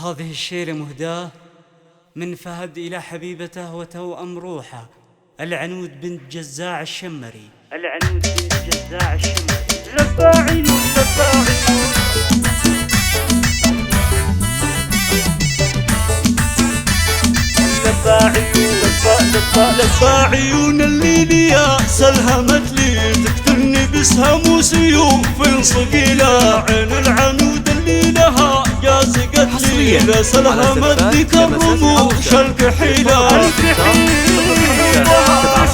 هذه الشيلة مهداة من فهد إلى حبيبته وتوأم روحه العنود بنت جزاع الشمري. العنود بنت جزاع الشمري. لفاعين لفاعيون الليل يا سلهمت لي تقتلني بسهم وسيوف صقيلة. عين العنود اللي لها جازقت لي لا سلهمت ذيك الرموش الكحيلة.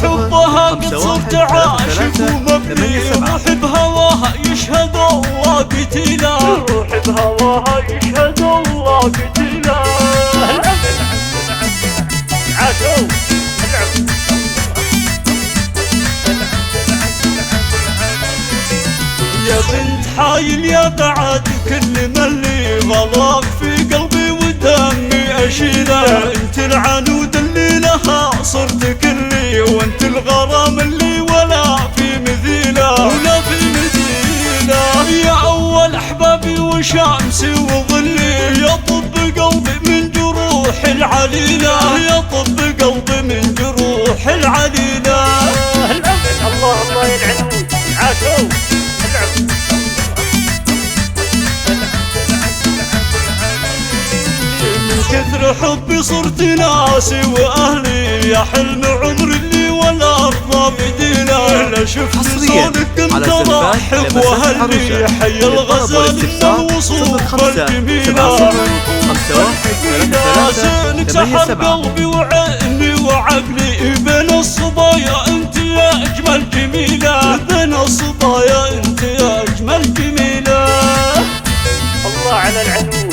حبها قد صرت عاشق ومبني روح بهواها يشهد الله قتيلة. روح بهواها يشهد الله قتيلة. يا بنت حايل يا بعد كل ملي غلاك في قلبي ودمي اشيله. انت العنود اللي لها صرت كلي وانت الغرام اللي ولا في مثيله. ولا في مثيله يا اول احبابي وشمسي وظلي. يا طب قلبي من جروح العليله. يا طب قلبي من جروح العليله. الله الله يا العنود عاشوا. من كثر حبي صرت ناسي واهلي. يا حلم عمري اللي ولا ارضى بديله. لا شفت صونك كنت ارحب واهلي. حي الغزال من الوصوف الجميله. زينك سحر قلبي وعيني وعقلي. بين الصبايا انت يا اجمل جميله. بين الصبايا انت يا اجمل جميله. الله على العنود.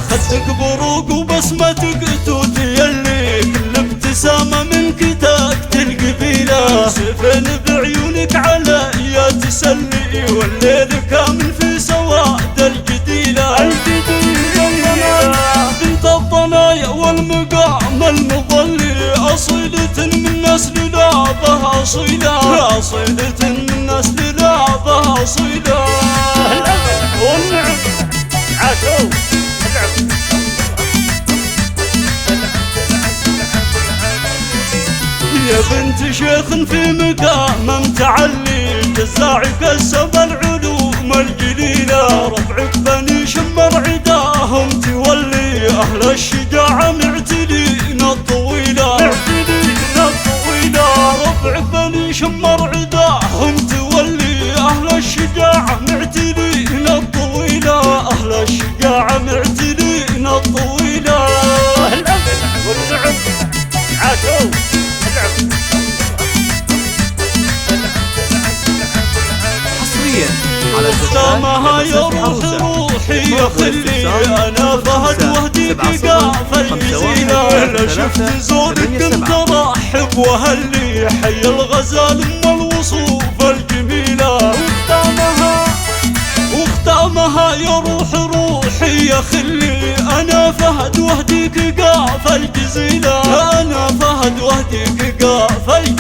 خدك بروق وبسمتك توت يلي. كل ابتسامة منك تقتل القبيلة. سيفين بعيونك عليا تسلي. والليل كامل في سواد الجديلة. بنت الضنايا والمقام المظلي. أصيلة من نسل لابها أصيلة. أصيلة من نسل لابها أصيلة. والنعم عاشوا. يا بنت شيخ في مقام متعلي. جزاعك كسب العلوم الجليلة. ربعك بني شمر عداهم تولي. أهل الشجاعة معتلين الطويلة. معتلين الطويلة. ربعك بني شمر عداهم تولي. أهل الشجاعة معتلين الطويلة. أهل الشجاعة معتلين الطويلة. والنعم عاشوا. ختامها يا روح روحي يا خلي. انا فهد وهديك قاف الجزيله. لا شفت زورك كنت ارحب واهلي. حي الغزال ام الوصوف الجميله. وختامها يا روح روحي يا خلي. انا فهد وهديك قاف الجزيله. انا فهد وهديك قاف الجزيله.